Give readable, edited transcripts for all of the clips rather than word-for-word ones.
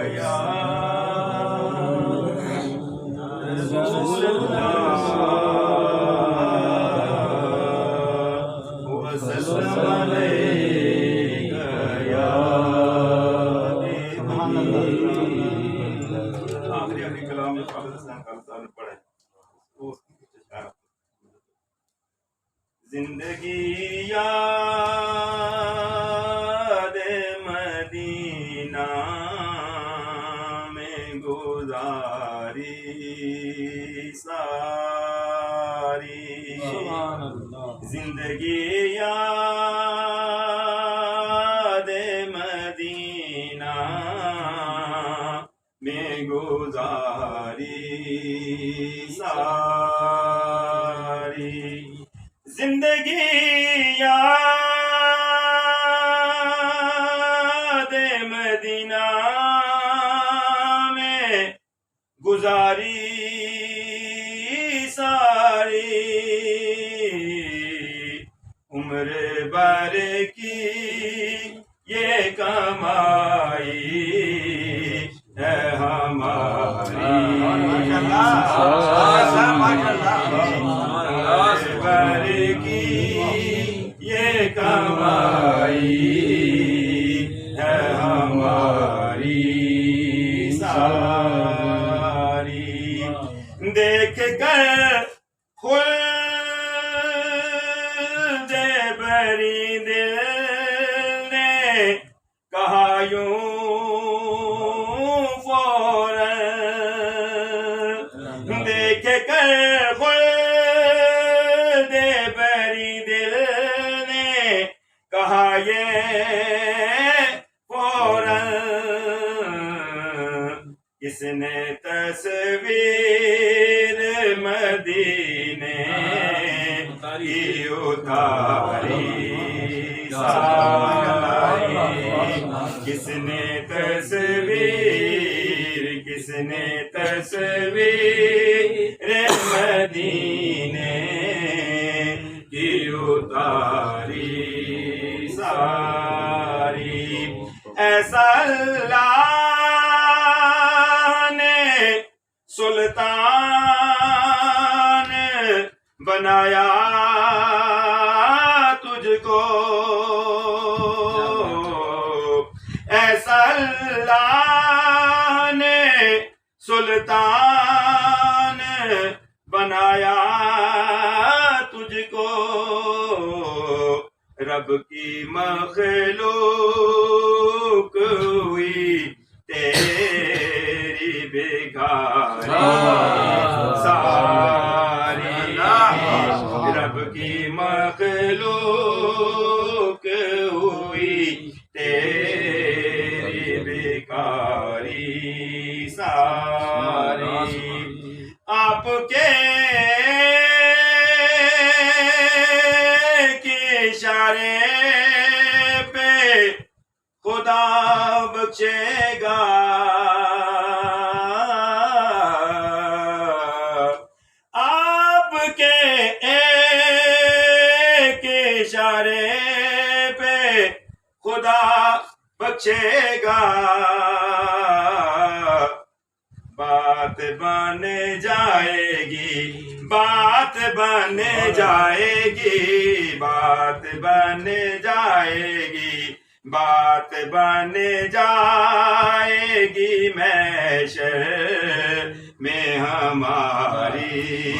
یا رسول اللہ وسلم علیک یا آخری کلام جو پاک اسلام کا تعلق پڑھے زندگی یاد مدینہ میں گزاری ساری زندگی یاد مدینہ میں گزاری ساری زندگی یاد مدینہ میں گزاری ساری عمر بھر کی یہ کمائی ہے ہماری بھر کی یہ کمائی ہے ہماری ساری دیکھ کر خلد بری دل نے کہا یوں فوراً دیکھ کر خلد بری دل نے کہا یہ فوراً کس نے تصویر مدینے کی اتاری ساری کس نے تصویر مدینے کی اتاری ساری ایسا اللہ نے سلطان بنایا تجھ کو ایسا اللہ نے سلطان بنایا تجھ کو رب کی مخلوق ہوئی تیری بھکاری ساری رب کی مخلوق ہوئی تیری بھکاری ساری آپ کے اشارے پہ خدا بخشے گا آپ کے ایک اشارے پہ خدا بخشے گا بات بن جائے گی بات بن جائے گی بات بن جائے گی بات بن جائے گی محشر میں ہماری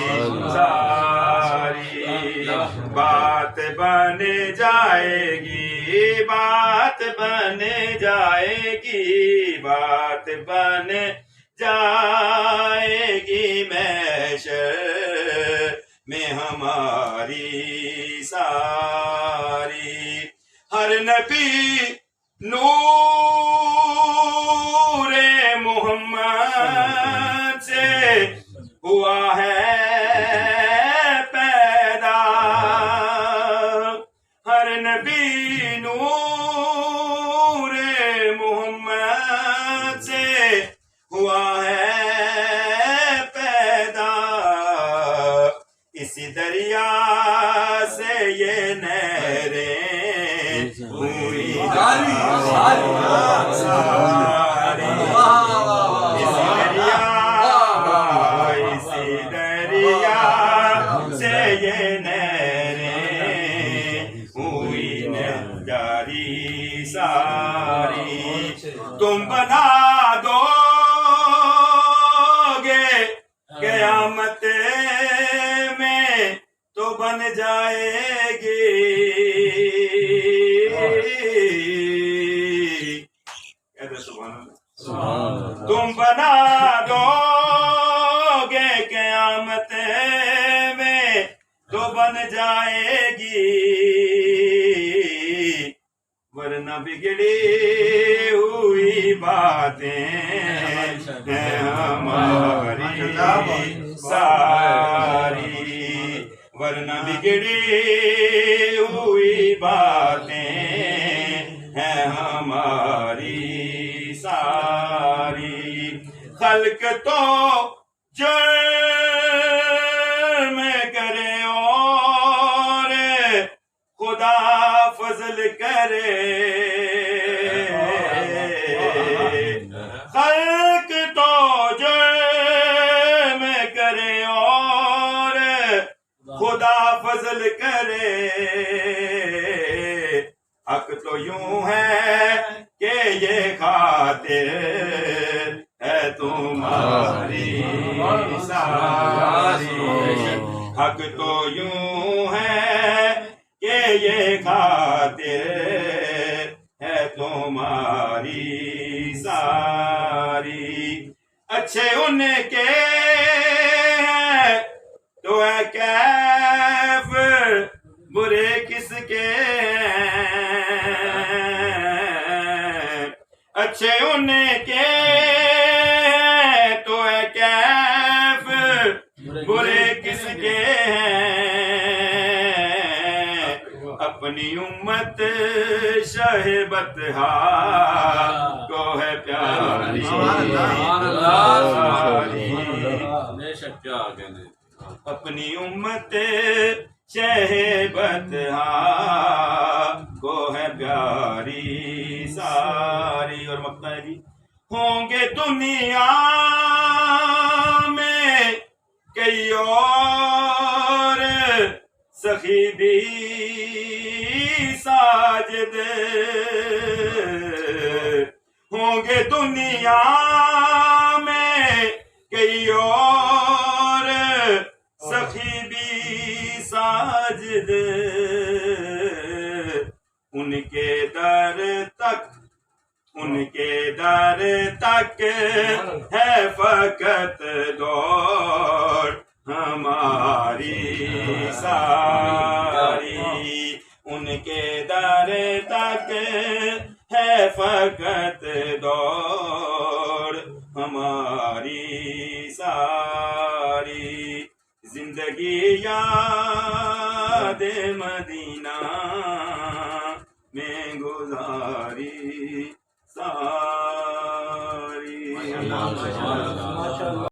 ساری بات بن جائے گی بات بن جائے گی بات بن جائے گی محشر میں ہماری ساری ہر نبی نور محمد سے ہوا ہے پیدا ہر نبی نور محمد سے ہوا ہے پیدا اسی دریا سے یہ نہریں ہوئی ساری تم بنا دو گے قیامت میں تو بن جائے گی تم بنا دو گے قیامت میں تو بن جائے گی ورنہ بگڑی ہوئی باتیں ہیں ہماری ساری ورنہ بگڑی ہوئی باتیں ہیں ہماری ساری خلق تو جرم کرے اور خدا فضل کرے خلق تو جرم کرے اور خدا فضل کرے حق تو یوں ہے کہ یہ خاطر ہے تمہاری ساری حق تو یوں ہے کہ یہ خاطر ہے تمہاری ساری اچھے ان کے ہیں تو ہے کیف برے کس کے اچھے ان کے تو ہے کیف برے کس کے اپنی امت شہ بطحا کو ہے پیاری اپنی امت شہ بطحا کو ہے پیاری ساری اور مقطع ہے جی ہوں گے دنیا میں کئی اور سخی بھی ساجد ہوں گے دنیا میں کئی اور سخی بھی ساجد ان کے در تک ہے فقط دوڑ ہماری ساری ان کے در تک ہے فقط دوڑ ہماری ساری زندگی یاد مدینہ